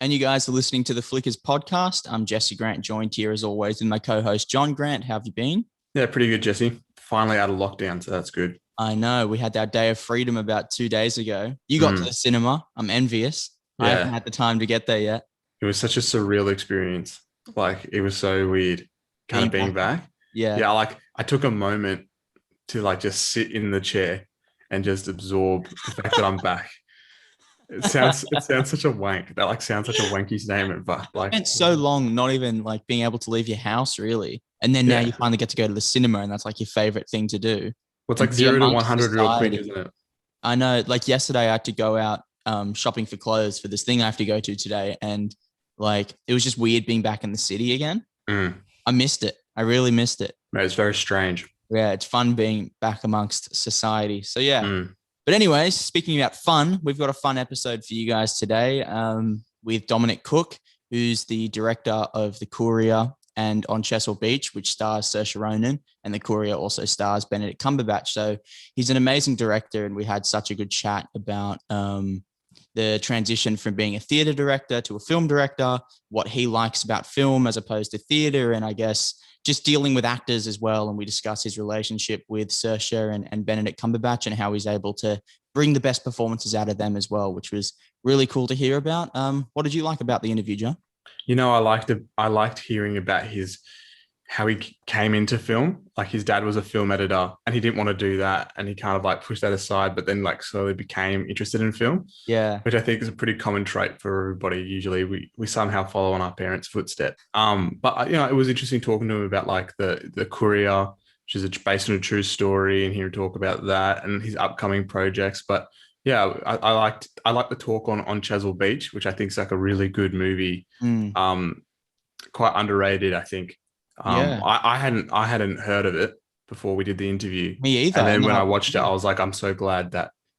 And you guys are listening to the Flickers podcast. I'm Jesse Grant, joined here as always with my co-host John Grant. How have you been? Yeah, pretty good, Jesse. Finally out of lockdown, so that's good. I know we had our day of freedom about 2 days ago. You got to the cinema. I'm envious. I haven't Yeah, had the time to get there yet. it was such a surreal experience. Like it was so weird, kind Being of being back. back. Yeah. Yeah, I took a moment to just sit in the chair and just absorb the fact that I'm back. It sounds such a wank. That sounds such a wanky statement, but Spent so long not even like being able to leave your house really. And then now yeah. you finally get to go to the cinema and that's like your favorite thing to do. Well, it's And like be 0 to amongst 100 real quick, society. isn't it? I know, like yesterday, I had to go out shopping for clothes for this thing I have to go to today. And like, it was just weird being back in the city again. Mm. I missed it. I really missed it. Mate, it's very strange. Yeah, it's fun being back amongst society. So, yeah. Mm. But, anyways, speaking about fun, we've got a fun episode for you guys today with Dominic Cooke, who's the director of The Courier and On Chesil Beach, which stars Saoirse Ronan, and The Courier also stars Benedict Cumberbatch. So he's an amazing director, and we had such a good chat about the transition from being a theatre director to a film director, what he likes about film as opposed to theatre, and I guess just dealing with actors as well. And we discuss his relationship with Saoirse and Benedict Cumberbatch and how he's able to bring the best performances out of them as well, which was really cool to hear about. What did you like about the interview, John? I liked hearing about how he came into film. Like his dad was a film editor and he didn't want to do that. And he kind of pushed that aside, but then slowly became interested in film, Yeah. which I think is a pretty common trait for everybody. Usually we somehow follow on our parents' footsteps. But it was interesting talking to him about the Courier, which is based on a true story, and hearing talk about that and his upcoming projects. But yeah, I liked the talk on Chesil Beach, which I think is a really good movie. Quite underrated, I think. Yeah. I hadn't heard of it before we did the interview. Me either. And then when I watched it, I was like, I'm so glad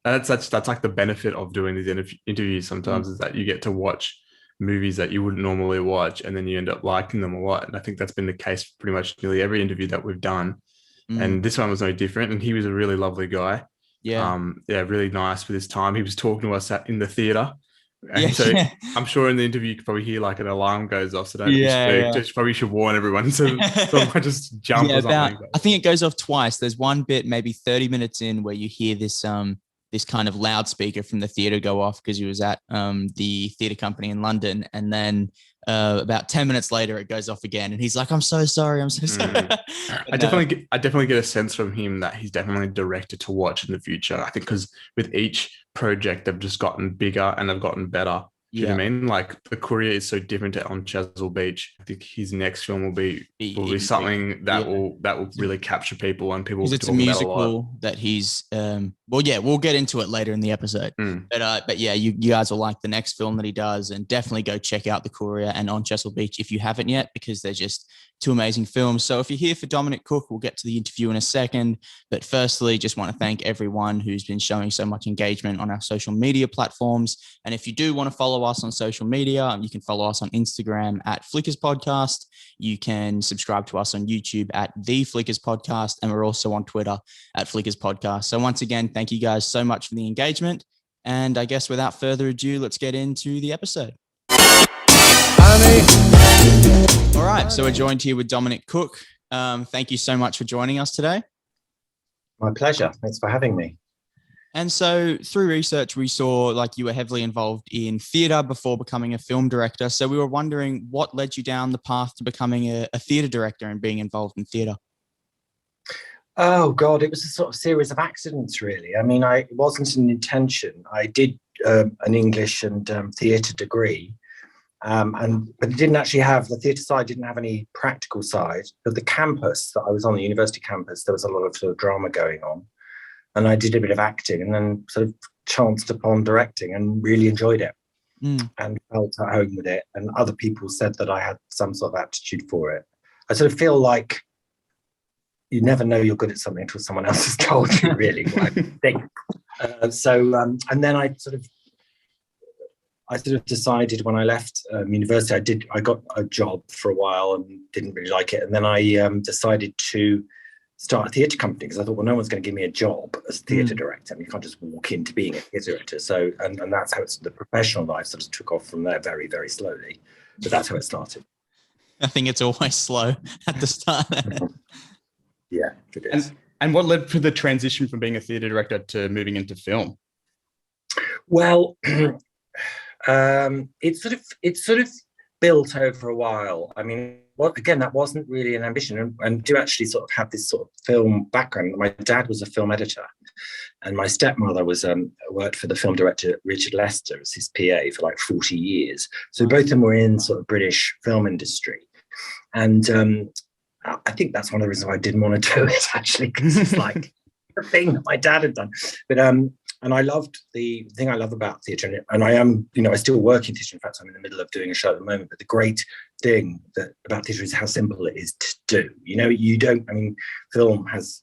that's like the benefit of doing these interviews sometimes is that you get to watch movies that you wouldn't normally watch, and then you end up liking them a lot. And I think that's been the case for pretty much nearly every interview that we've done. And this one was no different. And he was a really lovely guy. Yeah. Really nice for this time. He was talking to us in the theater. And Yeah, so yeah. I'm sure in the interview you could probably hear an alarm goes off. So don't be Yeah, spooked. yeah. Just probably should warn everyone so someone just jump Yeah, or something. I think it goes off twice. There's one bit maybe 30 minutes in where you hear this kind of loudspeaker from the theater go off because he was at the theater company in London, and then about 10 minutes later it goes off again, and he's like, "I'm so sorry, I'm so sorry." I definitely get a sense from him that he's definitely a director to watch in the future. I think because with each project they've just gotten bigger and they've gotten better. Do you know what I mean? The Courier is so different on Chesil Beach. I think his next film will be something that will really capture people, and people will be it's a talking about a lot. musical that he's we'll get into it later in the episode. But yeah, you guys will like the next film that he does, and definitely go check out The Courier and On Chesil Beach if you haven't yet, because they're just two amazing films. So if you're here for Dominic Cooke, we'll get to the interview in a second. But firstly, just want to thank everyone who's been showing so much engagement on our social media platforms. And if you do want to follow us on social media, you can follow us on Instagram at Flickers Podcast. You can subscribe to us on YouTube at The Flickers Podcast. And we're also on Twitter at Flickers Podcast. So once again, thank you guys so much for the engagement. And I guess without further ado, let's get into the episode. All right, so we're joined here with Dominic Cooke. Thank you so much for joining us today. My pleasure. Thanks for having me. And so through research, we saw you were heavily involved in theatre before becoming a film director. So we were wondering what led you down the path to becoming a theatre director and being involved in theatre? Oh, God, it was a sort of series of accidents, really. I mean, it wasn't an intention. I did an English and theatre degree. But it didn't actually have, the theatre side didn't have any practical side. But the campus that I was on, the university campus, there was a lot of sort of drama going on. And I did a bit of acting and then sort of chanced upon directing and really enjoyed it and felt at home with it. And other people said that I had some sort of aptitude for it. I sort of feel like you never know you're good at something until someone else has told you, really, what I think. And then I sort of decided when I left university, I got a job for a while and didn't really like it. And then I decided to start a theatre company, because I thought, well, no one's going to give me a job as a theatre director. I mean, you can't just walk into being a theatre director. So, and that's how the professional life sort of took off from there very, very slowly. But that's how it started. I think it's always slow at the start. Yeah, it is. And what led to the transition from being a theatre director to moving into film? Well, it's sort of built over a while. I mean, well, again, that wasn't really an ambition, and do actually sort of have this sort of film background. My dad was a film editor, and my stepmother was worked for the film director Richard Lester as his PA for like 40 years. So both of them were in sort of British film industry, and I think that's one of the reasons why I didn't want to do it, actually, because it's like a thing that my dad had done. But and I loved the thing I love about theatre, and I am, I still work in theatre. In fact, I'm in the middle of doing a show at the moment. But the great thing about theatre is how simple it is to do. You don't. I mean, film has,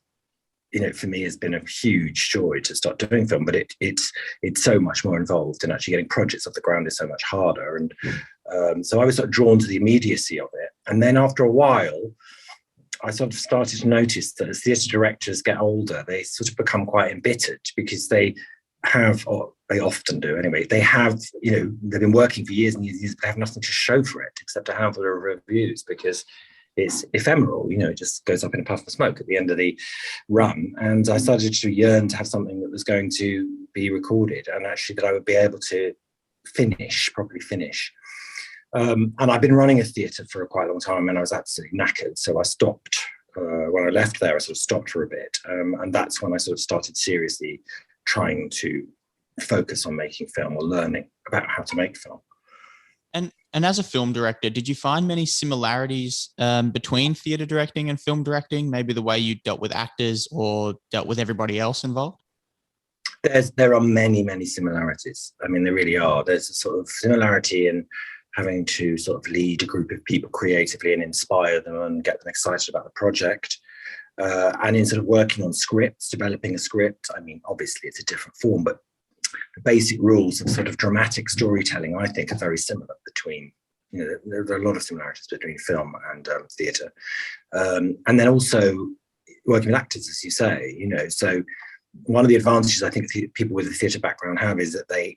for me, has been a huge joy to start doing film. But it's so much more involved, and actually getting projects off the ground is so much harder. And so I was sort of drawn to the immediacy of it. And then after a while, I sort of started to notice that as theatre directors get older, they sort of become quite embittered, because they have, or they often do anyway, they have, they've been working for years and years and years, but they have nothing to show for it except a handful of reviews, because it's ephemeral, it just goes up in a puff of smoke at the end of the run. And I started to yearn to have something that was going to be recorded, and actually that I would be able to properly finish. And I've been running a theatre for quite a long time, and I was absolutely knackered. So I stopped, when I left there, I sort of stopped for a bit. And that's when I sort of started seriously trying to focus on making film, or learning about how to make film. And as a film director, did you find many similarities between theatre directing and film directing? Maybe the way you dealt with actors or dealt with everybody else involved? There are many, many similarities. I mean, there really are. There's a sort of similarity in having to sort of lead a group of people creatively and inspire them and get them excited about the project. And in sort of working on scripts, developing a script. I mean, obviously it's a different form, but the basic rules of sort of dramatic storytelling, I think, are very similar between, there are a lot of similarities between film and theatre. And then also working with actors, as you say, so one of the advantages I think people with a theatre background have is that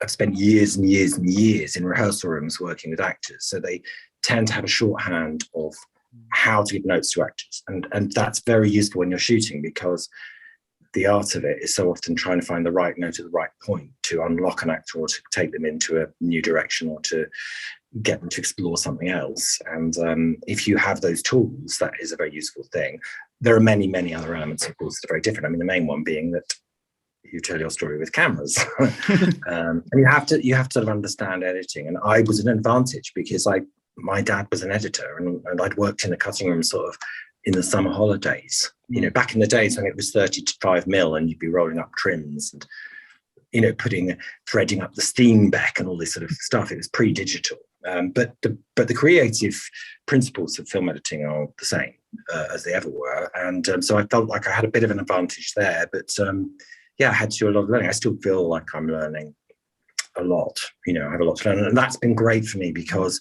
I've spent years and years and years in rehearsal rooms working with actors. So they tend to have a shorthand of how to give notes to actors. And that's very useful when you're shooting, because the art of it is so often trying to find the right note at the right point to unlock an actor, or to take them into a new direction, or to get them to explore something else. And if you have those tools, that is a very useful thing. There are many, many other elements, of course, that are very different. I mean, the main one being that you tell your story with cameras. And you have to sort of understand editing. And I was an advantage, because my dad was an editor, and I'd worked in the cutting room sort of in the summer holidays, back in the days when it was 35mm and you'd be rolling up trims and, threading up the steam back and all this sort of stuff. It was pre-digital. But the creative principles of film editing are the same as they ever were. And so I felt like I had a bit of an advantage there. But I had to do a lot of learning. I still feel like I'm learning a lot. I have a lot to learn. And that's been great for me, because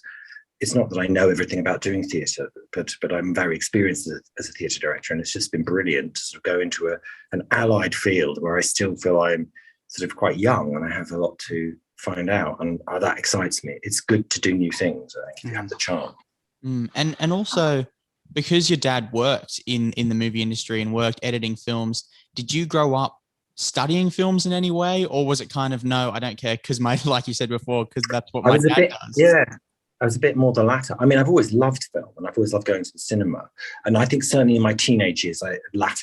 it's not that I know everything about doing theatre, but I'm very experienced as a theatre director. And it's just been brilliant to sort of go into an allied field where I still feel I'm sort of quite young and I have a lot to find out. And that excites me. It's good to do new things, I think, if you have the chance. And also, because your dad worked in the movie industry and worked editing films, did you grow up studying films in any way, or was it kind of, no, I don't care, because like you said before, because that's what my dad does? Yeah, I was a bit more the latter. I mean, I've always loved film, and I've always loved going to the cinema. And I think certainly in my teenage years,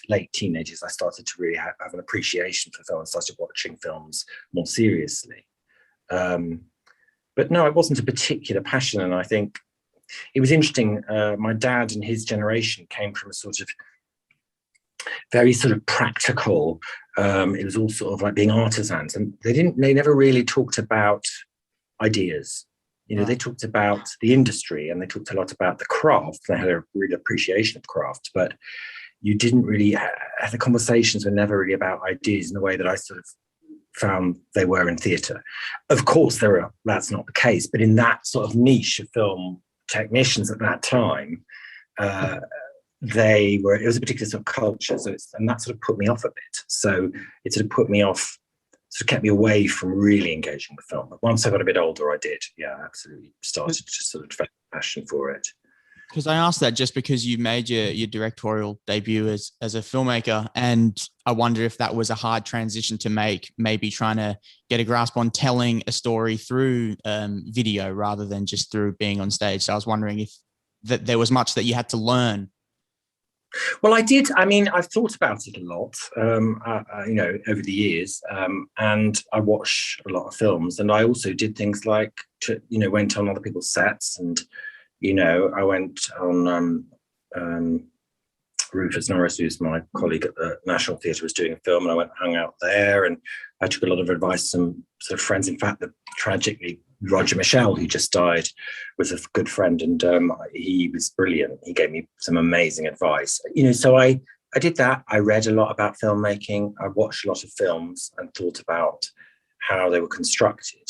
late teenage years, I started to really have an appreciation for film and started watching films more seriously. But no, it wasn't a particular passion. And I think it was interesting. My dad and his generation came from a sort of very sort of practical, it was all sort of like being artisans, and they never really talked about ideas. They talked about the industry, and they talked a lot about the craft. They had a real appreciation of craft, but you didn't really, the conversations were never really about ideas in the way that I sort of found they were in theatre. Of course, that's not the case, but in that sort of niche of film technicians at that time, it was a particular sort of culture. And that sort of put me off a bit. So it sort of put me off, sort of kept me away from really engaging with film. But once I got a bit older, I did. Yeah, absolutely started to sort of develop a passion for it. Because I asked that just because you made your directorial debut as a filmmaker, and I wonder if that was a hard transition to make, maybe trying to get a grasp on telling a story through video rather than just through being on stage. So I was wondering if that there was much that you had to learn. Well, I did. I mean, I've thought about it a lot, over the years, and I watch a lot of films, and I also did things like, went on other people's sets, and I went on Rufus Norris, who's my colleague at the National Theatre, was doing a film, and I went and hung out there, and I took a lot of advice from sort of friends. In fact, tragically, Roger Michel, who just died, was a good friend, and he was brilliant. He gave me some amazing advice. So I did that. I read a lot about filmmaking. I watched a lot of films and thought about how they were constructed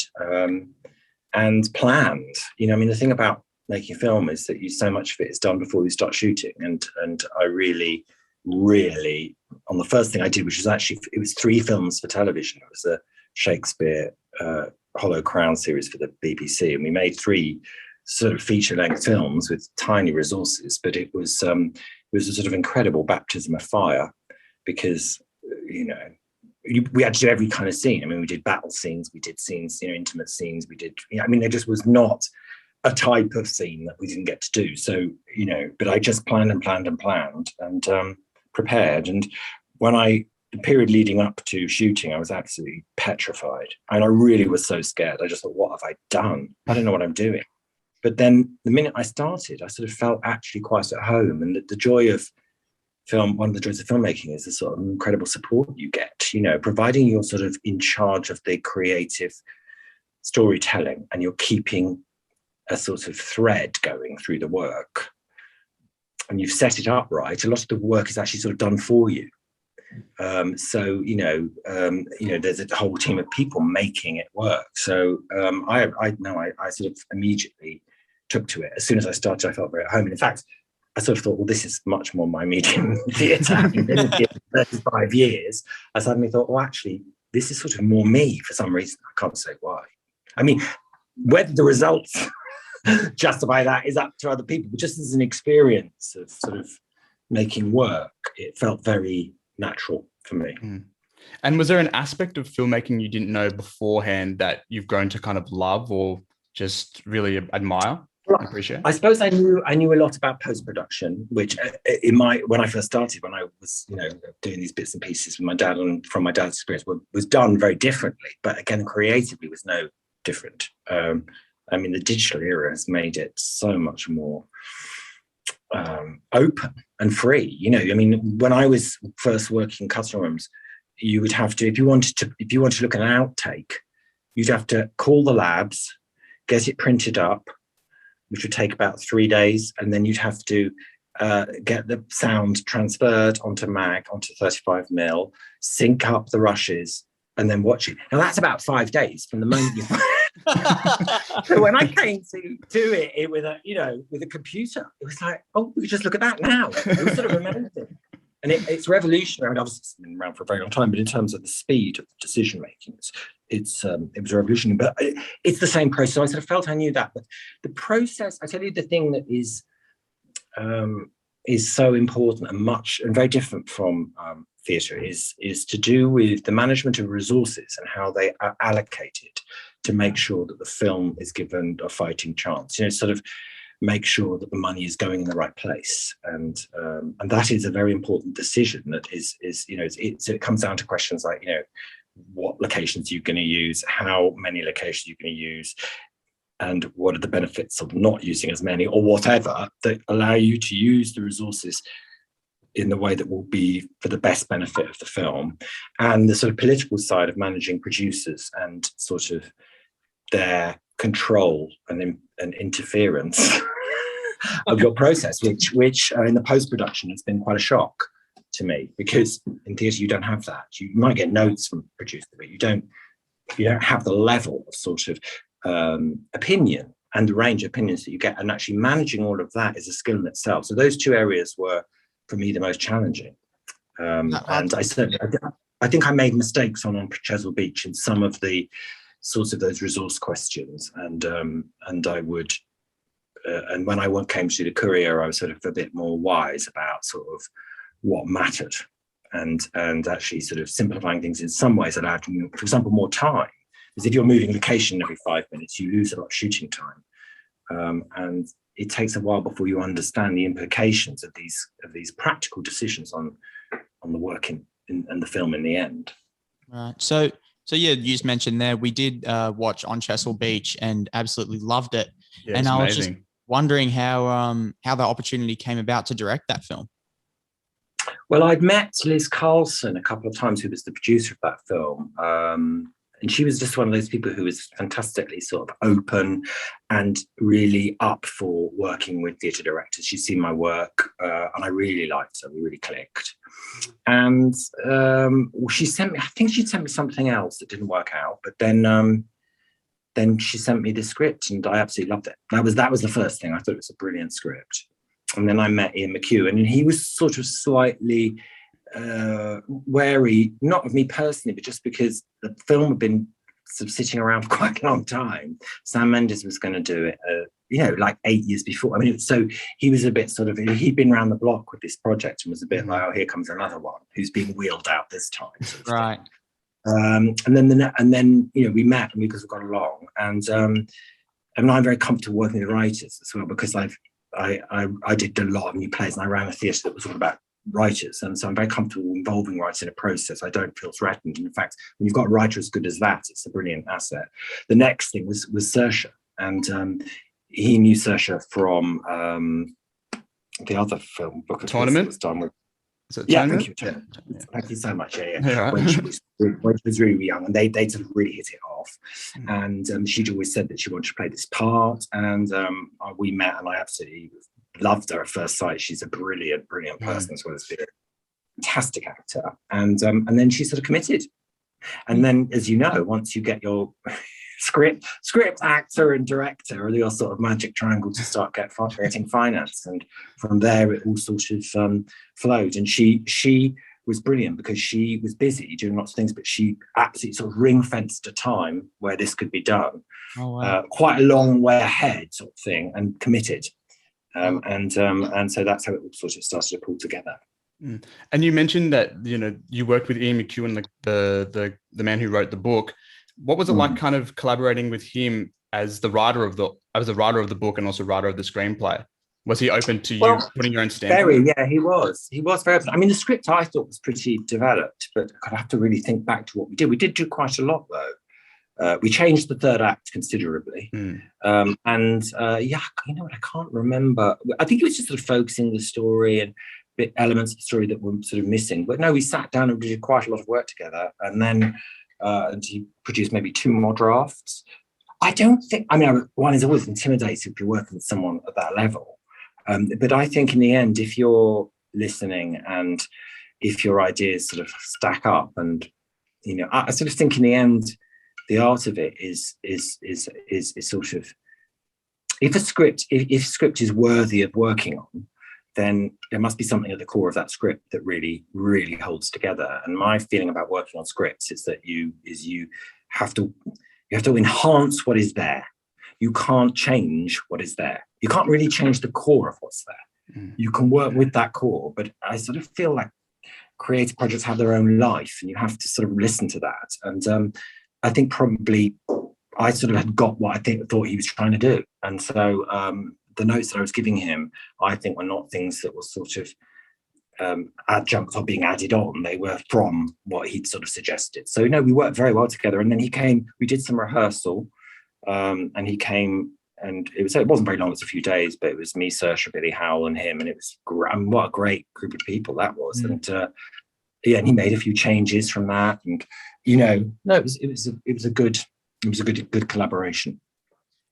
and planned. The thing about making a film is that so much of it is done before you start shooting. And I really, really, on the first thing I did, which was it was 3 films for television. It was a Shakespeare Hollow Crown series for the BBC, and we made 3 sort of feature-length films with tiny resources, but it was a sort of incredible baptism of fire, because we had to do every kind of scene. I mean, we did battle scenes, we did scenes, intimate scenes, we did, there just was not a type of scene that we didn't get to do. So, but I just planned and prepared. And the period leading up to shooting, I was absolutely petrified. And I really was so scared. I just thought, what have I done? I don't know what I'm doing. But then the minute I started, I sort of felt actually quite at home. And the joy of film, one of the joys of filmmaking is the sort of incredible support you get, providing you're sort of in charge of the creative storytelling and you're keeping a sort of thread going through the work, and you've set it up right. A lot of the work is actually sort of done for you. There's a whole team of people making it work. So I sort of immediately took to it. As soon as I started, I felt very at home. And in fact, I sort of thought, well, this is much more my medium, theatre. I've been in theatre for 35 years. I suddenly thought, well, actually, this is sort of more me for some reason. I can't say why. I mean, whether the results justify that is up to other people, but just as an experience of sort of making work, it felt very natural for me. And was there an aspect of filmmaking you didn't know beforehand that you've grown to kind of love or just really admire? Appreciate? I suppose I knew a lot about post-production, which when I first started, when I was doing these bits and pieces with my dad, and from my dad's experience, was done very differently, but again creatively was no different. The digital era has made it so much more open and free. When I was first working in cutting rooms, you would have to, if you wanted to look at an outtake, you'd have to call the labs, get it printed up, which would take about 3 days, and then you'd have to get the sound transferred onto 35mm, sync up the rushes, and then watch it. Now that's about 5 days from the moment you. So when I came to do it with a computer, it was like, oh, we could just look at that now. It was sort of amazing. And it's revolutionary. I mean, obviously it's been around for a very long time, but in terms of the speed of decision making, it was revolutionary. But it's the same process. So I sort of felt I knew that. But the process, I tell you, the thing that is so important and very different from theatre is to do with the management of resources and how they are allocated to make sure that the film is given a fighting chance. Sort of make sure that the money is going in the right place, and that is a very important decision. That is it comes down to questions like what locations you're going to use, how many locations you're going to use, and what are the benefits of not using as many or whatever that allow you to use the resources in the way that will be for the best benefit of the film. And the sort of political side of managing producers and sort of their control and interference of your process, which in the post-production has been quite a shock to me, because in theatre you don't have that. You might get notes from producer, but you don't have the level of sort of opinion and the range of opinions that you get, and actually managing all of that is a skill in itself. So those two areas were, for me, the most challenging. And I think I made mistakes on Chesil Beach in some of the sorts of those resource questions, and I would, and when I came to the Courier, I was sort of a bit more wise about sort of what mattered, and actually sort of simplifying things in some ways allowed me, for example, more time. Because if you're moving location every 5 minutes, you lose a lot of shooting time, and it takes a while before you understand the implications of these practical decisions on the work in the film in the end. Right. So yeah, you just mentioned there, we did watch On Chesil Beach and absolutely loved it. Yeah, and I was just wondering how the opportunity came about to direct that film. Well, I'd met Liz Carlson a couple of times, who was the producer of that film. And she was just one of those people who was fantastically sort of open and really up for working with theatre directors. She'd seen my work, and I really liked her. We really clicked. And she sent me, I think she'd sent me something else that didn't work out. But then she sent me the script, and I absolutely loved it. That was the first thing. I thought it was a brilliant script. And then I met Ian McHugh, and he was sort of slightly wary, not of me personally, but just because the film had been sort of sitting around for quite a long time. Sam Mendes was going to do it, like 8 years before. I mean, so he was a bit sort of, he'd been around the block with this project and was a bit like, oh, here comes another one who's being wheeled out this time. Sort of right. And then we met and because we got along, and I'm very comfortable working with writers as well, because I did a lot of new plays, and I ran a theatre that was all about writers, and so I'm very comfortable involving writers in a process. I don't feel threatened. In fact, when you've got a writer as good as that, it's a brilliant asset. The next thing was Saoirse, and he knew Saoirse from the other film Book of Tournament was done with. Yeah, thank you. Yeah. Thank you so much. Yeah. Yeah. When she was really young, and they sort of really hit it off. And she'd always said that she wanted to play this part, and we met, and I absolutely loved her at first sight. She's a brilliant person, as well as being a fantastic actor. And then she sort of committed. And then, as you know, once you get your script actor and director, or your sort of magic triangle to start getting finance, and from there it all sort of flowed. And she was brilliant because she was busy doing lots of things, but she absolutely sort of ring-fenced a time where this could be done. Oh, wow. Quite a long way ahead, sort of thing, and committed. And so that's how it all sort of started to pull together. And you mentioned that you worked with Ian McHugh, and the man who wrote the book. What was it like, kind of collaborating with him as the writer of the book and also writer of the screenplay? Was he open to you putting your own stamp? Very, yeah, he was. He was very open. I mean, the script I thought was pretty developed, but I'd have to really think back to what we did. We did do quite a lot, though. We changed the third act considerably. I can't remember. I think it was just sort of focusing the story and elements of the story that were sort of missing. But no, we sat down and we did quite a lot of work together. And then he produced maybe 2 more drafts. One is always intimidated if you're working with someone at that level. But I think in the end, if you're listening and if your ideas sort of stack up, and, I sort of think in the end, the art of it is sort of, if a script is worthy of working on, then there must be something at the core of that script that really, really holds together. And my feeling about working on scripts is that you have to enhance what is there. You can't change what is there. You can't really change the core of what's there. You can work with that core, but I sort of feel like creative projects have their own life, and you have to sort of listen to that. And I think probably I sort of had got what I thought he was trying to do. And so the notes that I was giving him, I think, were not things that were sort of adjunct or being added on. They were from what he'd sort of suggested. So, we worked very well together. And then he came, we did some rehearsal, and he came, and it wasn't very long, it was a few days, but it was me, Saoirse, Billy Howle, and him. And it was what a great group of people that was. And and he made a few changes from that. And, it was a good collaboration.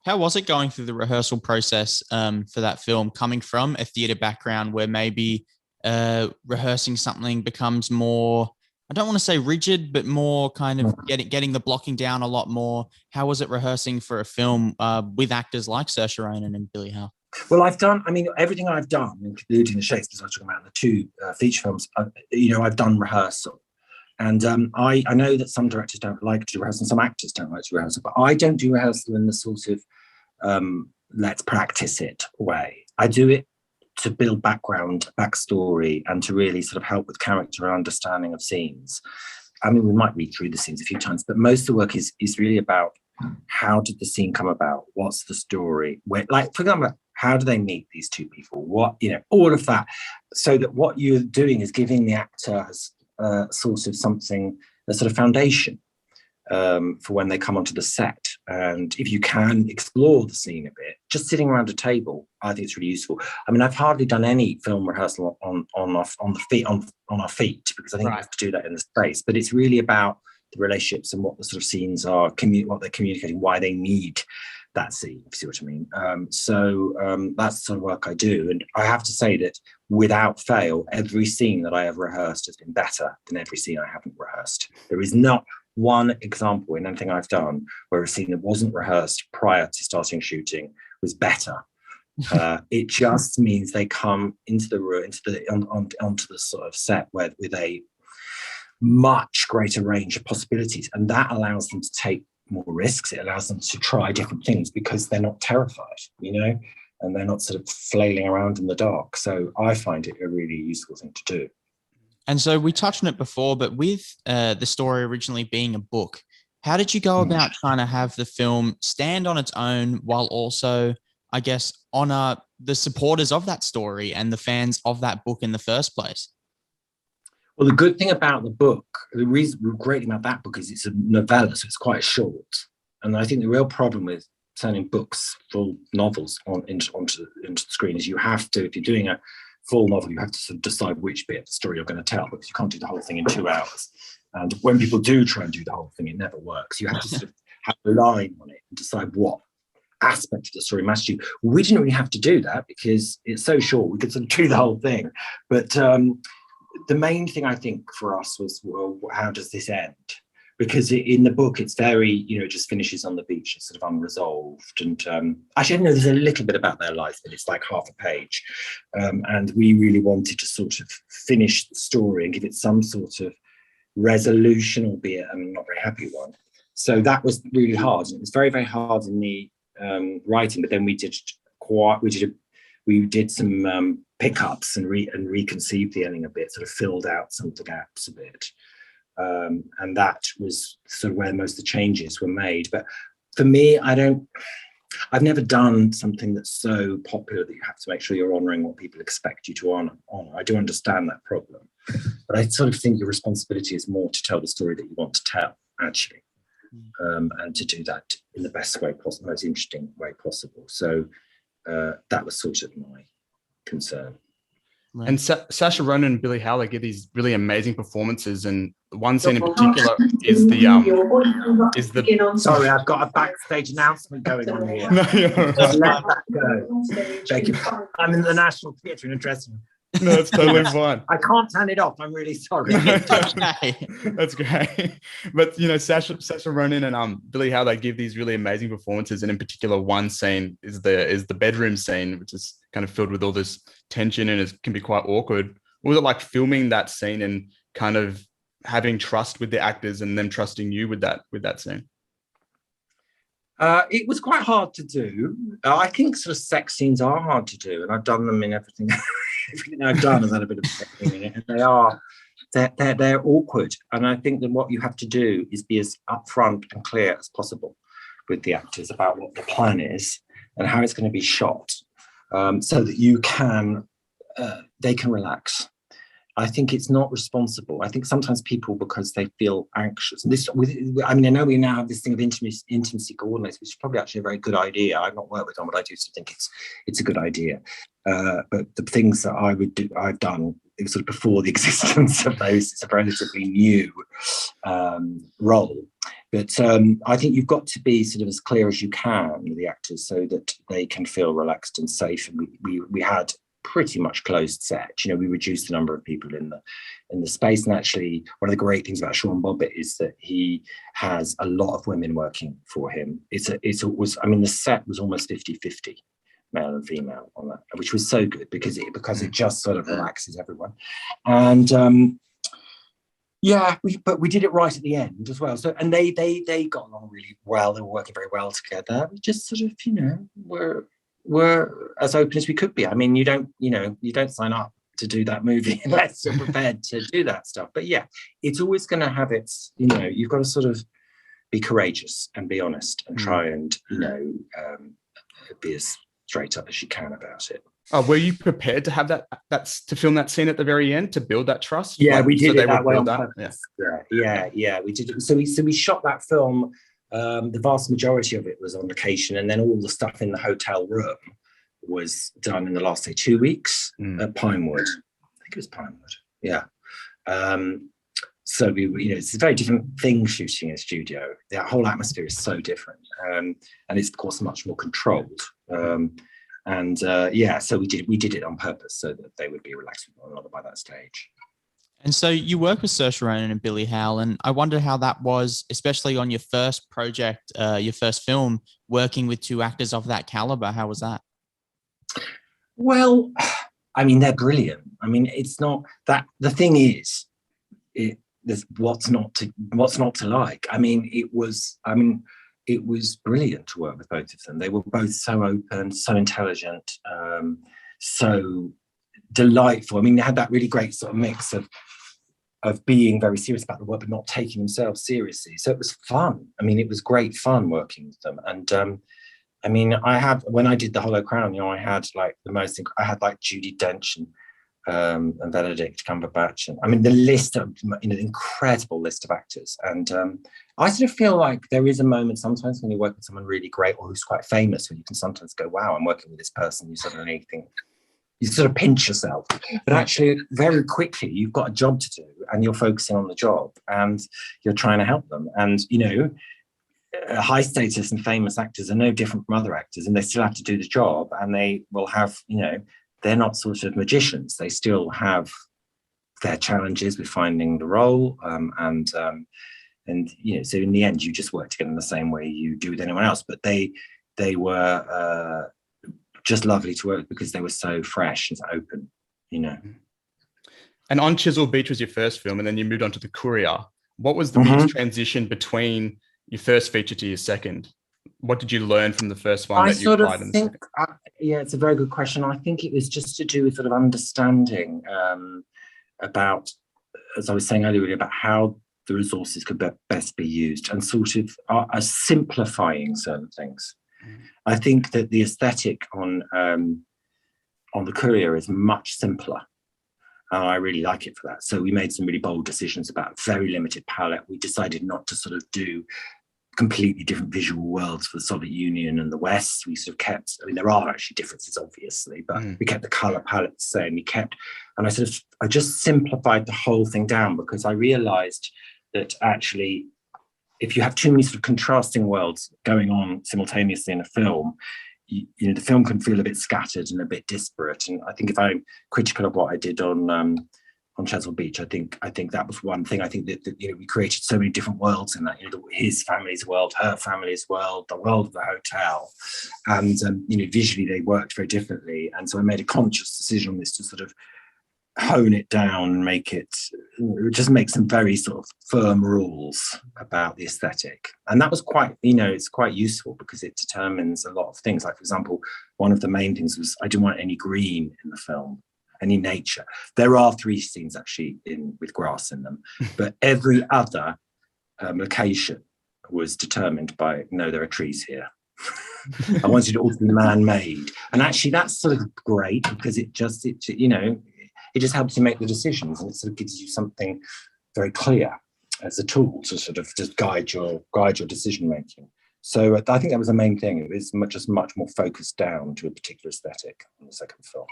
How was it going through the rehearsal process for that film, coming from a theatre background where maybe rehearsing something becomes more I don't want to say rigid, but more kind of getting the blocking down a lot more. How was it rehearsing for a film with actors like Saoirse Ronan and Billy Howle? Well, everything I've done, including the Shakespeare's I was talking about, the two feature films, I've done rehearsal. And I know that some directors don't like to do rehearsal, and some actors don't like to do rehearsal, but I don't do rehearsal in the sort of let's practice it way. I do it to build backstory, and to really sort of help with character and understanding of scenes. I mean, we might read through the scenes a few times, but most of the work is really about how did the scene come about? What's the story? Where, like, for example, how do they meet these two people? What, all of that. So that what you're doing is giving the actors sort of something, a sort of foundation for when they come onto the set. And if you can explore the scene a bit, just sitting around a table, I think it's really useful. I mean, I've hardly done any film rehearsal on our feet, because I think you have to do that in the space. But it's really about the relationships and what the sort of scenes are, what they're communicating, why they need that scene, if you see what I mean. So that's the sort of work I do. And I have to say that without fail, every scene that I have rehearsed has been better than every scene I haven't rehearsed. There is not one example in anything I've done where a scene that wasn't rehearsed prior to starting shooting was better. It just means they come into the room, onto the sort of set with a much greater range of possibilities, and that allows them to take more risks. It allows them to try different things because they're not terrified, and they're not sort of flailing around in the dark. So I find it a really useful thing to do. And so we touched on it before, but with the story originally being a book, how did you go about trying to have the film stand on its own while also, I guess, honor the supporters of that story and the fans of that book in the first place? Well, the good thing about the book, the great thing about that book is it's a novella, so it's quite short. And I think the real problem with turning books, full novels onto the screen is you have to, if you're doing a full novel, you have to sort of decide which bit of the story you're going to tell, because you can't do the whole thing in 2 hours. And when people do try and do the whole thing, it never works. You have to sort of have a line on it and decide what aspect of the story matters to you. We didn't really have to do that because it's so short. We could sort of do the whole thing. But the main thing I think for us was, well, how does this end? Because in the book, it's very, it just finishes on the beach. It's sort of unresolved. And actually, I know there's a little bit about their life, but it's like half a page. And we really wanted to sort of finish the story and give it some sort of resolution, albeit a not very happy one. So that was really hard. And it was very, very hard in the writing. But then we did some pickups and reconceived the ending a bit, sort of filled out some of the gaps a bit. And that was sort of where most of the changes were made. But for me, I've never done something that's so popular that you have to make sure you're honouring what people expect you to honour. I do understand that problem. But I sort of think your responsibility is more to tell the story that you want to tell, actually. And to do that in the best way possible, most interesting way possible. So that was sort of my concern. Right. And Saoirse Ronan and Billy Howle give these really amazing performances, and one scene in particular is the Sorry, I've got a backstage announcement going on here. No, let that go. I'm in the National Theatre in a dressing room. No, it's totally fine. I can't turn it off. I'm really sorry. That's great. But Saoirse Ronan and Billy Howle, they give these really amazing performances, and in particular, one scene is the bedroom scene, which is kind of filled with all this tension and it can be quite awkward. What was it like filming that scene and kind of having trust with the actors and them trusting you with that scene? It was quite hard to do. I think sort of sex scenes are hard to do, and I've done them in everything. Everything I've done has had a bit of sex in it, and they're awkward. And I think that what you have to do is be as upfront and clear as possible with the actors about what the plan is and how it's going to be shot, so that they can relax. I think it's not responsible. I think sometimes people, because they feel anxious, and I know we now have this thing of intimacy coordinators, which is probably actually a very good idea. I've not worked with them, but I do think it's a good idea. But the things that I've done sort of before the existence of those. It's a relatively new role. But I think you've got to be sort of as clear as you can with the actors so that they can feel relaxed and safe. And we had pretty much closed set. We reduced the number of people in the space. And actually, one of the great things about Sean Bobbitt is that he has a lot of women working for him. The set was almost 50-50. Male and female on that, which was so good because it just sort of relaxes everyone. And we did it right at the end as well. So, and they got along really well. They were working very well together. We just sort of, were as open as we could be. I mean, you don't sign up to do that movie unless you're prepared to do that stuff. But yeah, it's always going to have its, you've got to sort of be courageous and be honest and try and, be as straight up as you can about it. Were you prepared to have to film that scene at the very end to build that trust? Yeah, we did it that way on purpose. Yeah, we did it. So we shot that film. The vast majority of it was on location, and then all the stuff in the hotel room was done in the last 2 weeks at Pinewood. I think it was Pinewood. Yeah. So it's a very different thing shooting in a studio. The whole atmosphere is so different, and it's of course much more controlled. So we did it on purpose so that they would be relaxed with one another by that stage. And so you work with Saoirse Ronan and Billy Howle, and I wonder how that was, especially on your first project, your first film, working with two actors of that caliber. How was that? Well, I mean, they're brilliant. I mean, it's not that the thing is, there's what's not to like. I mean, it was brilliant to work with both of them. They were both so open, so intelligent, so delightful. I mean, they had that really great sort of mix of being very serious about the work but not taking themselves seriously. So it was fun. I mean, it was great fun working with them. And I mean, when I did The Hollow Crown, I had like Judi Dench and Benedict Cumberbatch, and I mean the list of the incredible list of actors. And I sort of feel like there is a moment sometimes when you work with someone really great or who's quite famous, when you can sometimes go, wow, I'm working with this person. You suddenly think, you sort of pinch yourself, but actually very quickly you've got a job to do and you're focusing on the job and you're trying to help them. And high status and famous actors are no different from other actors, and they still have to do the job, and they will have, they're not sort of magicians. They still have their challenges with finding the role. So in the end, you just work together in the same way you do with anyone else. But they were just lovely to work with because they were so fresh and so open, And On Chesil Beach was your first film, and then you moved on to The Courier. What was the biggest transition between your first feature to your second? What did you learn from the first one that you applied in the second? It's a very good question. I think it was just to do with sort of understanding about, as I was saying earlier, really, about how the resources could best be used, and sort of simplifying certain things. I think that the aesthetic on The Courier is much simpler. And I really like it for that. So we made some really bold decisions about a very limited palette. We decided not to sort of do completely different visual worlds for the Soviet Union and the West. We sort of kept, there are actually differences, obviously, but we kept the color palette the same. And I just simplified the whole thing down, because I realized that actually, if you have too many sort of contrasting worlds going on simultaneously in a film, the film can feel a bit scattered and a bit disparate. And I think if I'm critical of what I did on Chesil Beach, I think that was one thing. I think that we created so many different worlds in that. His family's world, her family's world, the world of the hotel, and visually they worked very differently. And so I made a conscious decision on this to sort of hone it down and make some very sort of firm rules about the aesthetic. And that was quite, it's quite useful because it determines a lot of things. Like, for example, one of the main things was I didn't want any green in the film, any nature. There are 3 scenes actually with grass in them, but every other location was determined by, no, there are trees here. I wanted it all to be man-made. And actually that's sort of great because it just helps you make the decisions, and it sort of gives you something very clear as a tool to sort of just guide your decision making. So I think that was the main thing. It was much more focused down to a particular aesthetic on the second film.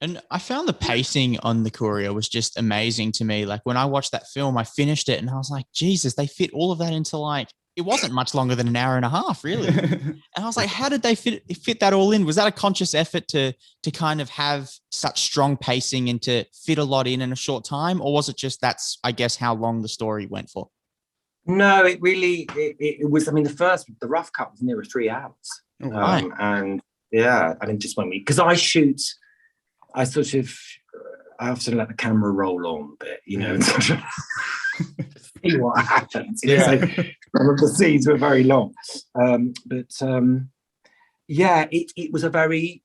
And I found the pacing on The Courier was just amazing to me. Like when I watched that film, I finished it and I was like, Jesus, they fit all of that into like it wasn't much longer than an hour and a half, really. And I was like, how did they fit that all in? Was that a conscious effort to kind of have such strong pacing and to fit a lot in a short time? Or was it just that's, I guess, how long the story went for? No, it really, it was, I mean, the rough cut was nearer 3 hours. Right. And yeah, I mean, just when because I often let the camera roll on a bit, and sort of see what happens. Yeah. So some of the scenes were very long. Yeah, it was a very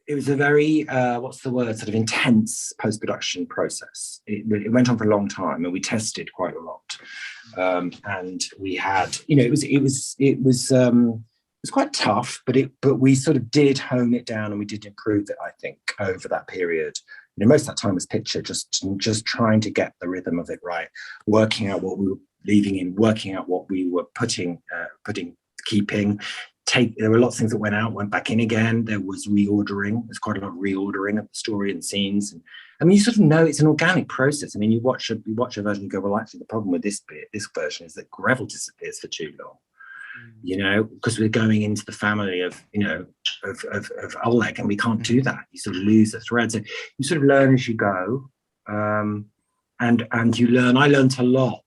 what's the word, sort of intense post-production process. It went on for a long time, and we tested quite a lot. And we had, it was quite tough, but we sort of did hone it down, and we did improve it, I think, over that period. Most of that time was picture, just trying to get the rhythm of it right, working out what we were leaving in, working out what we were keeping. There were lots of things that went back in again. There was reordering. There's quite a lot of reordering of the story and scenes. And I mean, you sort of know it's an organic process. I mean, you watch a version and go, well, actually, the problem with this version is that Greville disappears for too long. Because we're going into the family of Oleg, and we can't do that. You sort of lose the thread. So you sort of learn as you go, and you learn. I learned a lot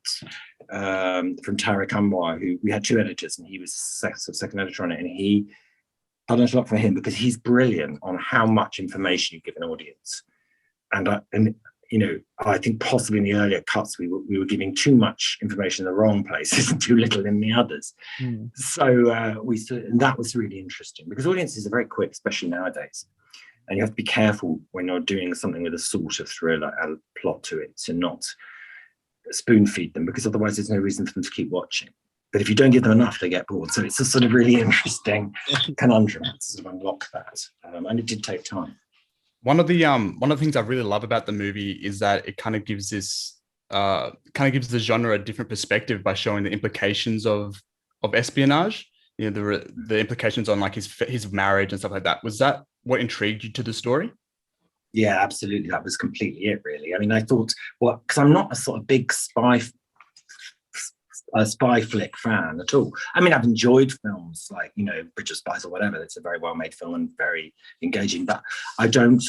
from Tarek Anwar, who we had 2 editors, and he was second editor on it, and I learned a lot from him because he's brilliant on how much information you give an audience, and I think possibly in the earlier cuts we were giving too much information in the wrong places and too little in the others. So and that was really interesting because audiences are very quick, especially nowadays, and you have to be careful when you're doing something with a sort of thriller plot to it to not spoon feed them, because otherwise there's no reason for them to keep watching. But if you don't give them enough, they get bored. So it's a sort of really interesting conundrum to sort of unlock that, and it did take time. One of the things I really love about the movie is that it kind of gives the genre a different perspective by showing the implications of espionage. The implications on like his marriage and stuff like that. Was that what intrigued you to the story? Yeah, absolutely. That was completely it, really. I mean, I thought, because I'm not a sort of big spy flick fan at all. I mean, I've enjoyed films like, Bridge of Spies or whatever. It's a very well-made film and very engaging, but I don't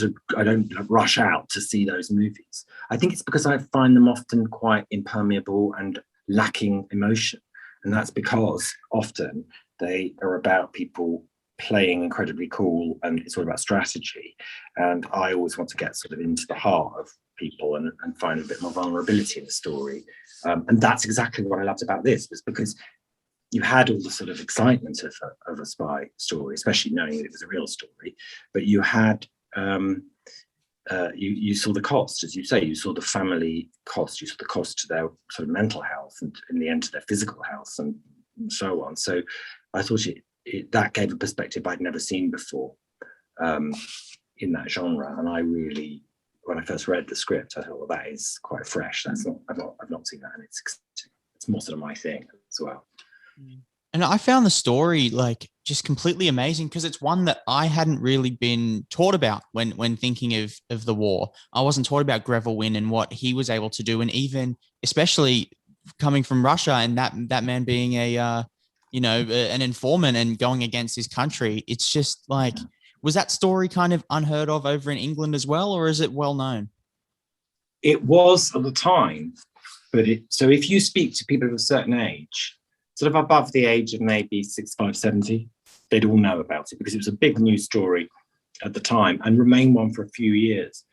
rush out to see those movies. I think it's because I find them often quite impermeable and lacking emotion. And that's because often they are about people playing incredibly cool, and it's all about strategy. And I always want to get sort of into the heart of people and find a bit more vulnerability in the story. And that's exactly what I loved about this, was because you had all the sort of excitement of a spy story, especially knowing that it was a real story, but you had you saw the cost, as you say, you saw the family cost, you saw the cost to their sort of mental health, and in the end to their physical health, and so on. So I thought that gave a perspective I'd never seen before in that genre, and I really, when I first read the script, I thought, well, that is quite fresh. I've not seen that, and it's more sort of my thing as well. And I found the story like just completely amazing because it's one that I hadn't really been taught about when thinking of the war. I wasn't taught about Greville Wynne and what he was able to do, and even especially coming from Russia and that man being an informant and going against his country. It's just like, was that story kind of unheard of over in England as well, or is it well known? It was at the time, but so if you speak to people of a certain age, sort of above the age of maybe 65, 70, they'd all know about it because it was a big news story at the time and remained one for a few years.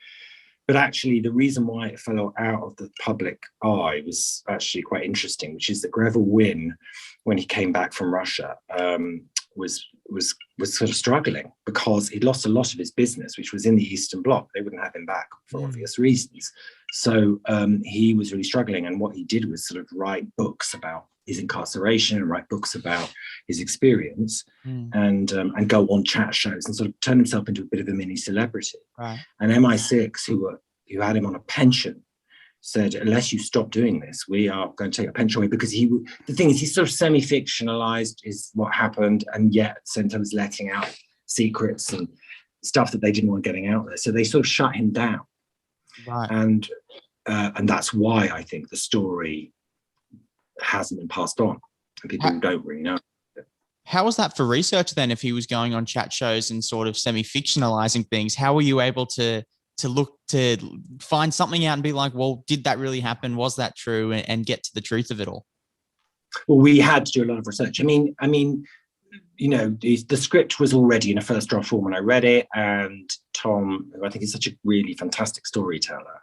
But actually, the reason why it fell out of the public eye was actually quite interesting, which is that Greville Wynne, when he came back from Russia, was sort of struggling because he'd lost a lot of his business, which was in the Eastern Bloc. They wouldn't have him back for obvious reasons. So he was really struggling. And what he did was sort of write books about his incarceration and write books about his experience and go on chat shows and sort of turn himself into a bit of a mini celebrity. Right. And MI6, who had him on a pension, said, unless you stop doing this, we are going to take a pension away, because the thing is, he sort of semi-fictionalized is what happened, and yet sometimes letting out secrets and stuff that they didn't want getting out there. So they sort of shut him down. Right. And that's why I think the story hasn't been passed on. and people don't really know. How was that for research then? If he was going on chat shows and sort of semi-fictionalizing things, how were you able to look to find something out and be like, well, did that really happen? Was that true? And get to the truth of it all? Well, we had to do a lot of research. I mean, you know, the script was already in a first draft form when I read it, and Tom, who I think is such a really fantastic storyteller,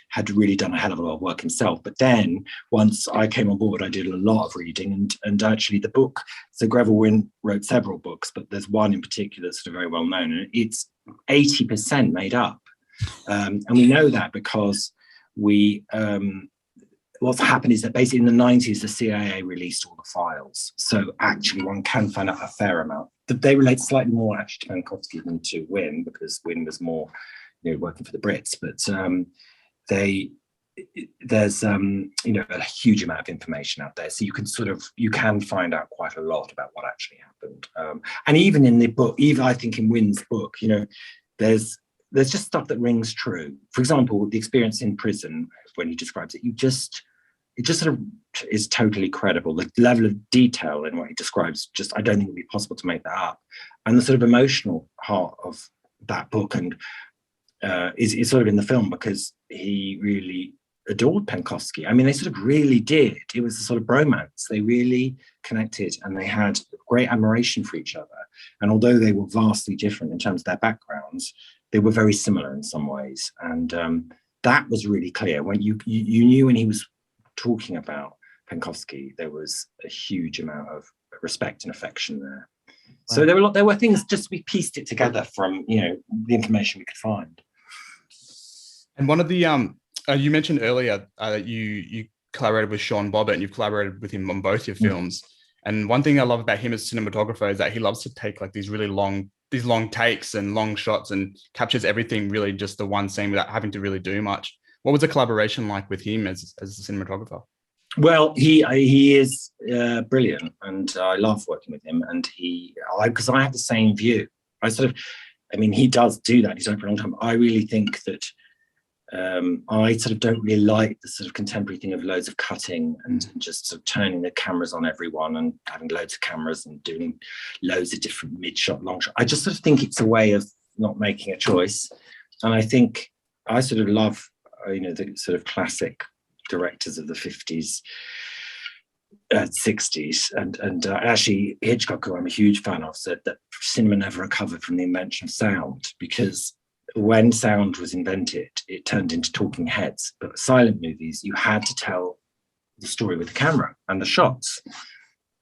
had really done a hell of a lot of work himself. But then once I came on board, I did a lot of reading, and actually the book, so Greville Wynne wrote several books, but there's one in particular that's sort of very well known, and it's 80% made up. And we know that because what's happened is that basically in the 90s, the CIA released all the files. So actually one can find out a fair amount. They relate slightly more actually to Penkovsky than to Wynne, because Wynne was more, you know, working for the Brits. But there's you know, a huge amount of information out there. So you can find out quite a lot about what actually happened. And even in the book, even I think in Wynne's book, you know, there's just stuff that rings true. For example, the experience in prison, when he describes it, it just sort of is totally credible. The level of detail in what he describes, just, I don't think it would be possible to make that up. And the sort of emotional heart of that book and is sort of in the film, because he really adored Penkovsky. I mean, they sort of really did. It was a sort of bromance. They really connected, and they had great admiration for each other. And although they were vastly different in terms of their backgrounds, they were very similar in some ways. And that was really clear. When you knew when he was talking about Penkovsky, there was a huge amount of respect and affection there. Wow. So there were things, just we pieced it together from, you know, the information we could find. And one of the you mentioned earlier that you collaborated with Sean Bobbitt, and you've collaborated with him on both your films. And one thing I love about him as a cinematographer is that he loves to take like these long takes and long shots and captures everything really just the one scene without having to really do much. What was the collaboration like with him as a cinematographer? Well, he is brilliant, and I love working with him. And because I have the same view. I mean, he does do that. He's done it for a long time. I really think that I sort of don't really like the sort of contemporary thing of loads of cutting and just sort of turning the cameras on everyone and having loads of cameras and doing loads of different mid-shot, long shot. I just sort of think it's a way of not making a choice. And I think I sort of love, you know, the sort of classic directors of the 50s, 60s, and actually Hitchcock, who I'm a huge fan of, said that cinema never recovered from the invention of sound, because when sound was invented, it turned into talking heads. But silent movies, you had to tell the story with the camera and the shots.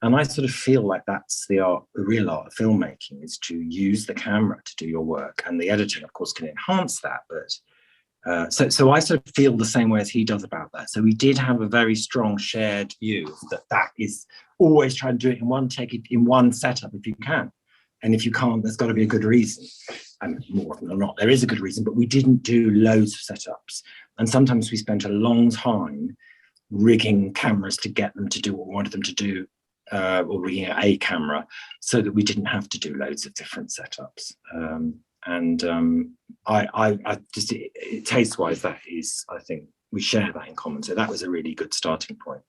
And I sort of feel like that's the real art of filmmaking, is to use the camera to do your work. And the editing, of course, can enhance that. But so I sort of feel the same way as he does about that. So we did have a very strong shared view that is always try to do it in one take, in one setup if you can. And if you can't, there's got to be a good reason. And more often than not, there is a good reason, but we didn't do loads of setups. And sometimes we spent a long time rigging cameras to get them to do what we wanted them to do, or rigging a camera so that we didn't have to do loads of different setups. I just, taste-wise, that is, I think we share that in common. So that was a really good starting point.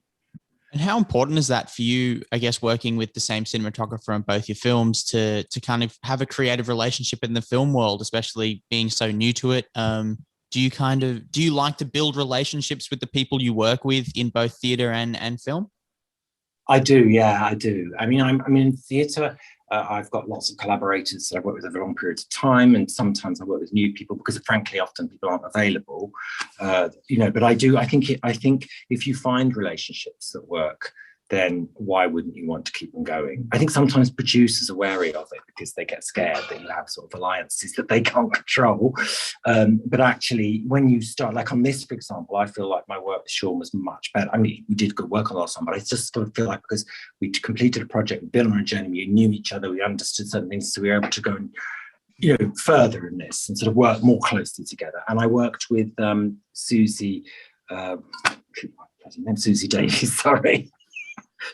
And how important is that for you, I guess, working with the same cinematographer on both your films to kind of have a creative relationship in the film world, especially being so new to it? Do you like to build relationships with the people you work with in both theatre and film? I do, yeah, I do. I mean, I'm in theatre. I've got lots of collaborators that I've worked with over long periods of time, and sometimes I work with new people because, frankly, often people aren't available. You know, but I do. I think if you find relationships that work, then why wouldn't you want to keep them going? I think sometimes producers are wary of it because they get scared that you have sort of alliances that they can't control. But actually, when you start, like on this, for example, I feel like my work with Sean was much better. I mean, we did good work on last time, but I just sort of feel like because we completed a project, we've been on a journey, we knew each other, we understood certain things, so we were able to go and, you know, further in this and sort of work more closely together. And I worked with Susie Davies, sorry.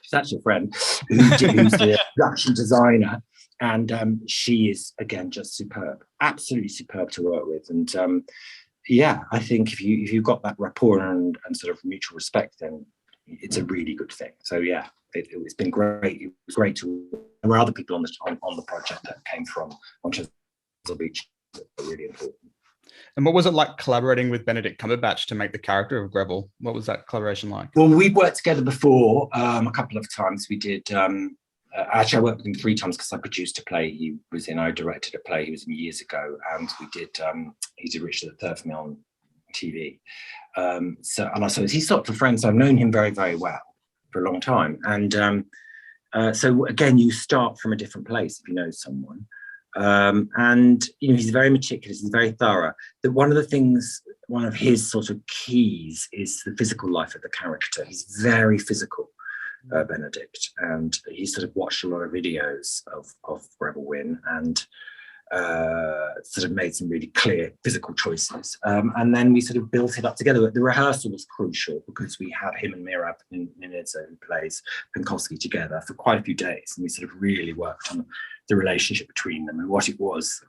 She's actually a friend who's the production designer, and she is, again, just superb, absolutely superb to work with. And yeah, I think if you've got that rapport and sort of mutual respect, then it's a really good thing. So yeah, it's been great. It was great to. There were other people on the project that came from On Chesil Beach that were really important. And what was it like collaborating with Benedict Cumberbatch to make the character of Greville? What was that collaboration like? Well, we've worked together before a couple of times. We did. Actually, I worked with him 3 times because I produced a play he was in. I directed a play he was in years ago, and we did. He did Richard III for me on TV. So he's sort of a friend. So I've known him very, very well for a long time. And so again, you start from a different place if you know someone. And he's very meticulous, he's very thorough. That one of his sort of keys is the physical life of the character. He's very physical, Benedict, and he sort of watched a lot of videos of Greville Wynn and sort of made some really clear physical choices. And then we sort of built it up together. The rehearsal was crucial because we had him and Mirab Ninidze, who plays Penkovsky, together for quite a few days, and we sort of really worked on the relationship between them and what it was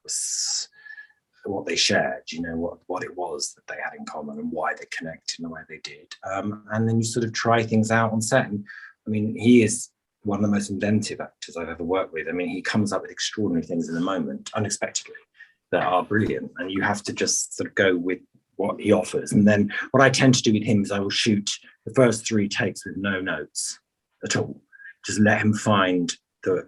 what they shared, what it was that they had in common and why they connected in the way they did. And then you sort of try things out on set. And I mean, he is one of the most inventive actors I've ever worked with. I mean, he comes up with extraordinary things in the moment, unexpectedly, that are brilliant. And you have to just sort of go with what he offers. And then what I tend to do with him is I will shoot the first 3 takes with no notes at all. Just let him find the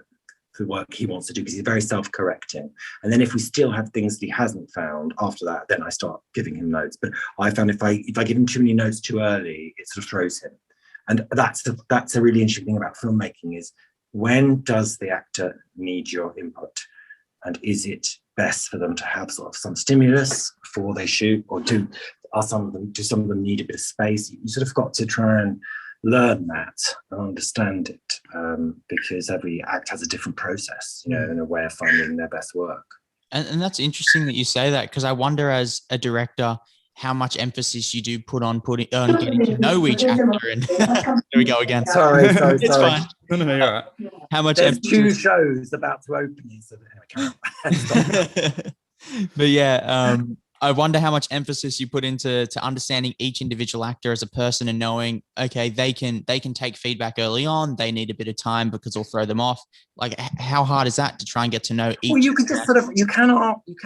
work he wants to do, because he's very self-correcting. And then if we still have things that he hasn't found after that, then I start giving him notes. But I found if I give him too many notes too early, it sort of throws him. And that's a really interesting thing about filmmaking, is when does the actor need your input? And is it best for them to have sort of some stimulus before they shoot, or do some of them need a bit of space? You sort of got to try and learn that and understand it, because every act has a different process, and a way of finding their best work. And that's interesting that you say that, because I wonder, as a director, how much emphasis you do put on getting to know each actor. And here we go again. Sorry. It's fine. No, you're all right. How much There's emphasis? 2 shows about to open here, so But yeah, I wonder how much emphasis you put into understanding each individual actor as a person, and knowing, okay, they can take feedback early on. They need a bit of time because it'll throw them off. Like, how hard is that to try and get to know each? Well, you can just you can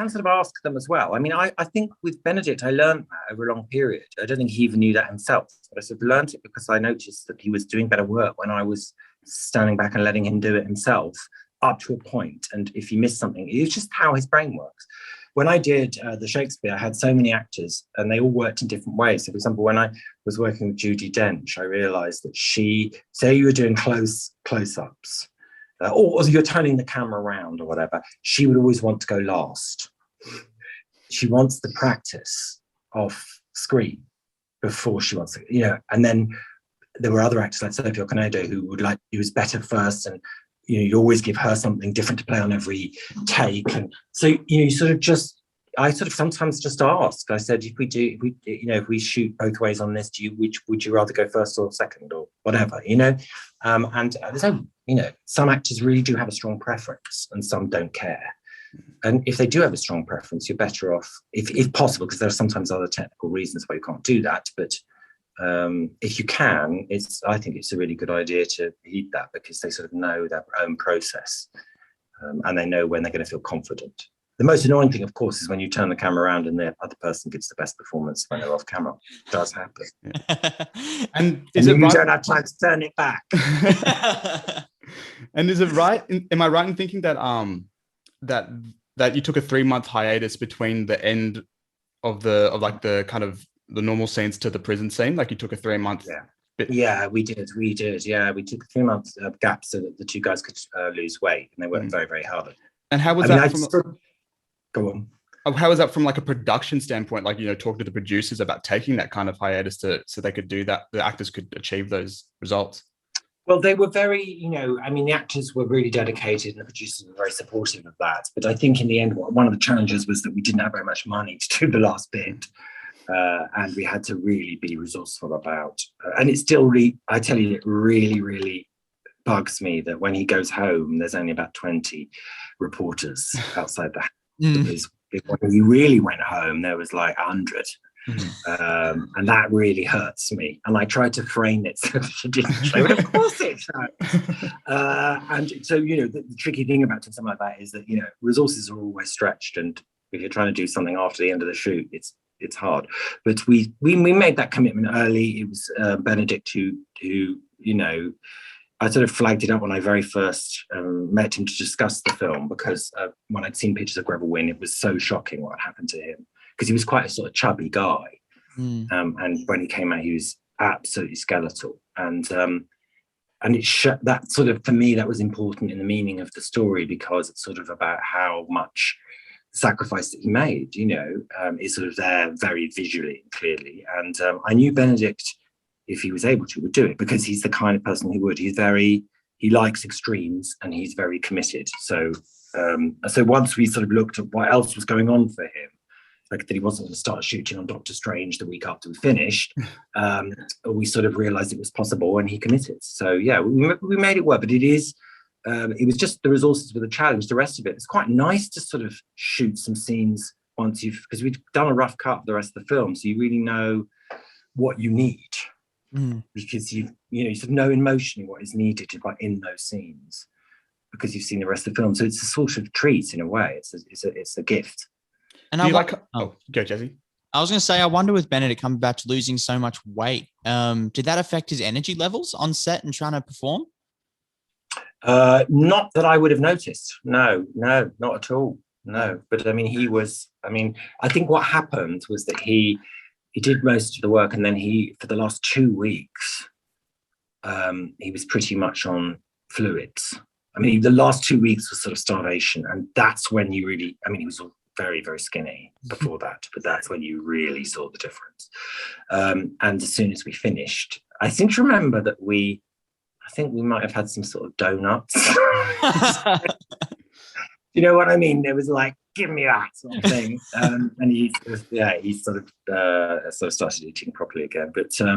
sort of ask them as well. I mean, I think with Benedict, I learned that over a long period. I don't think he even knew that himself. But I sort of learned it because I noticed that he was doing better work when I was standing back and letting him do it himself, up to a point. And if he missed something, it's just how his brain works. When I did the Shakespeare, I had so many actors and they all worked in different ways. So for example, when I was working with Judi Dench, I realized that say you were doing close-ups, or you're turning the camera around or whatever, she would always want to go last. She wants the practice off screen before she wants to, and then there were other actors like Sophie Okonedo who was better first, and you always give her something different to play on every take. And so I sometimes just ask. I said, if we shoot both ways on this, would you rather go first or second or whatever, and there's some actors really do have a strong preference and some don't care. And if they do have a strong preference, you're better off, if possible, because there are sometimes other technical reasons why you can't do that, but if you can, I think it's a really good idea to heed that, because they sort of know their own process, and they know when they're going to feel confident. The most annoying thing, of course, is when you turn the camera around and the other person gives the best performance when they're off camera. It does happen. Yeah. And you don't have time to turn it back. And is it right? Am I right in thinking that that you took a 3-month hiatus between the end of the kind of the normal scenes to the prison scene? Like, you took a 3-month bit? Yeah, we did. Yeah, we took a 3-month gap so that the 2 guys could lose weight, and they worked very, very hard. And how was go on. How was that from like a production standpoint? Like, talking to the producers about taking that kind of hiatus so they could do that, the actors could achieve those results? Well, they were very, the actors were really dedicated and the producers were very supportive of that. But I think in the end, one of the challenges was that we didn't have very much money to do the last bit. And we had to really be resourceful about, and it still, I tell you, it really, really bugs me that when he goes home, there's only about 20 reporters outside the house. Because when he really went home, there was like 100. And that really hurts me. And I tried to frame it so that she didn't show it. Of course it hurts. And so, the tricky thing about something like that is that, resources are always stretched. And if you're trying to do something after the end of the shoot, it's hard. But we made that commitment early. It was Benedict who I sort of flagged it up when I very first met him to discuss the film, because when I'd seen pictures of Greville Wynn, it was so shocking what happened to him, because he was quite a sort of chubby guy. And when he came out, he was absolutely skeletal. And it that sort of, for me, that was important in the meaning of the story, because it's sort of about how much sacrifice that he made, is sort of there very visually and clearly. And I knew Benedict, if he was able to, would do it, because he's the kind of person who would. He likes extremes, and he's very committed. So once we sort of looked at what else was going on for him, like that he wasn't going to start shooting on Doctor Strange the week after we finished, we sort of realized it was possible, and he committed. So yeah, we made it work, but it was just the resources were the challenge. The rest of it, it's quite nice to sort of shoot some scenes because we've done a rough cut of the rest of the film, so you really know what you need. Because you sort of know emotionally what is needed in those scenes, because you've seen the rest of the film. So it's a sort of treat in a way. It's a gift. And go, Jesse. I was going to say, I wonder, with Benedict Cumberbatch losing so much weight, did that affect his energy levels on set and trying to perform? Not that I would have noticed. No, not at all. No, but I think what happened was that he did most of the work, and then for the last 2 weeks, he was pretty much on fluids. The last 2 weeks was sort of starvation, and that's when you really, he was very, very skinny before that, but that's when you really saw the difference. And as soon as we finished, I seem to remember that we might have had some sort of donuts. You know what I mean? It was like, give me that sort of thing. And he sort of started eating properly again. But I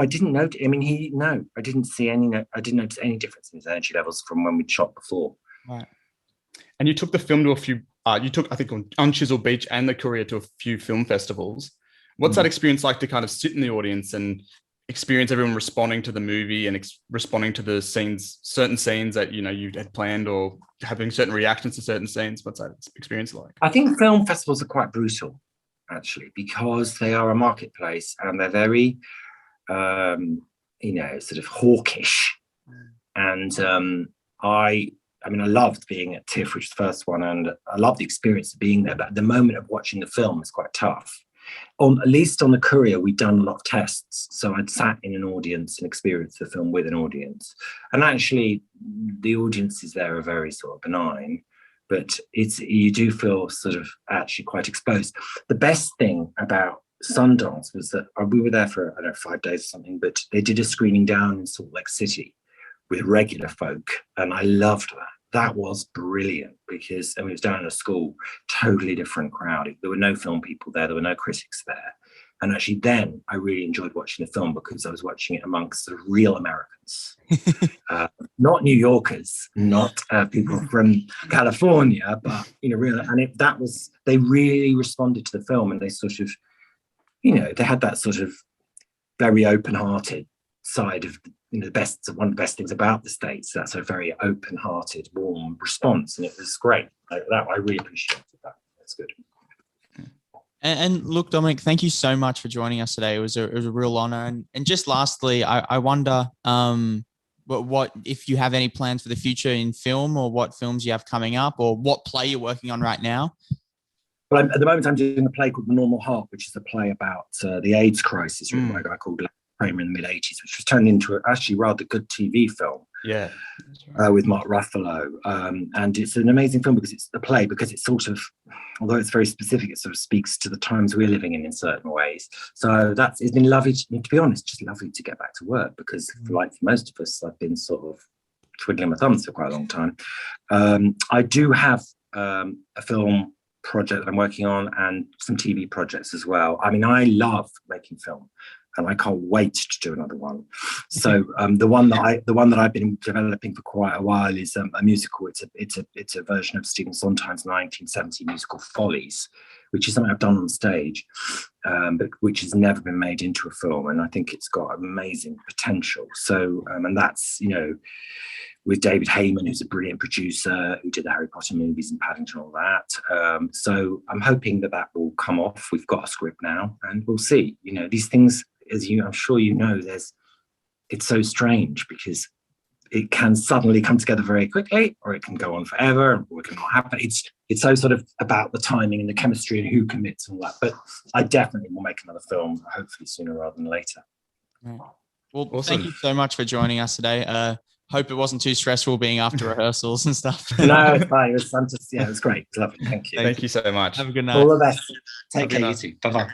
didn't notice. I didn't notice any difference in his energy levels from when we'd shot before. Right. And you took the film to a few. I think on Chesil Beach and the Courier to a few film festivals. What's that experience like, to kind of sit in the audience and experience everyone responding to the movie and responding to the scenes, certain scenes that you had planned, or having certain reactions to certain scenes? What's that experience like? I think film festivals are quite brutal, actually, because they are a marketplace, and they're very sort of hawkish. And I loved being at TIFF, which was the first one, and I loved the experience of being there, but the moment of watching the film is quite tough. At least on the Courier, we'd done a lot of tests, so I'd sat in an audience and experienced the film with an audience. And actually, the audiences there are very sort of benign, but you do feel sort of actually quite exposed. The best thing about Sundance was that we were there for, 5 days or something, but they did a screening down in Salt Lake City with regular folk, and I loved that. That was brilliant, because it was down in a school, totally different crowd. There were no film people there. There were no critics there. And actually then I really enjoyed watching the film, because I was watching it amongst sort of real Americans, not New Yorkers, not people from California, but, real. And they really responded to the film, and they sort of, they had that sort of very open-hearted side of one of the best things about the States. That's a very open-hearted, warm response, and it was great. I really appreciated that. That's good. And look, Dominic, thank you so much for joining us today. It was a real honor. And just lastly, I wonder what if you have any plans for the future in film, or what films you have coming up, or what play you're working on right now. Well, at the moment, I'm doing a play called The Normal Heart, which is a play about the AIDS crisis, written by a guy called Kramer in the mid-'80s, which was turned into actually rather good TV film. Yeah, with Mark Ruffalo, and it's an amazing film because it's a play, because it's sort of, although it's very specific, it sort of speaks to the times we're living in certain ways. So it's been lovely to be honest, just lovely to get back to work, because for most of us, I've been sort of twiddling my thumbs for quite a long time. I do have a film project that I'm working on, and some TV projects as well. I love making film, and I can't wait to do another one. So the one that I've been developing for quite a while is a musical. It's a version of Stephen Sondheim's 1970 musical Follies, which is something I've done on stage, but which has never been made into a film. And I think it's got amazing potential. So, and that's, you know, with David Heyman, who's a brilliant producer, who did the Harry Potter movies and Paddington and all that. So I'm hoping that will come off. We've got a script now, and we'll see. You know, these things, I'm sure you know, it's so strange because it can suddenly come together very quickly, or it can go on forever, or it can not happen. It's so sort of about the timing and the chemistry and who commits and all that. But I definitely will make another film, hopefully sooner rather than later. Well, awesome. Thank you so much for joining us today. Hope it wasn't too stressful being after rehearsals and stuff. No, it's fine. It was great. Lovely. Thank you. Thank you so much. Have a good night. All the best. Take care, you too. Bye-bye.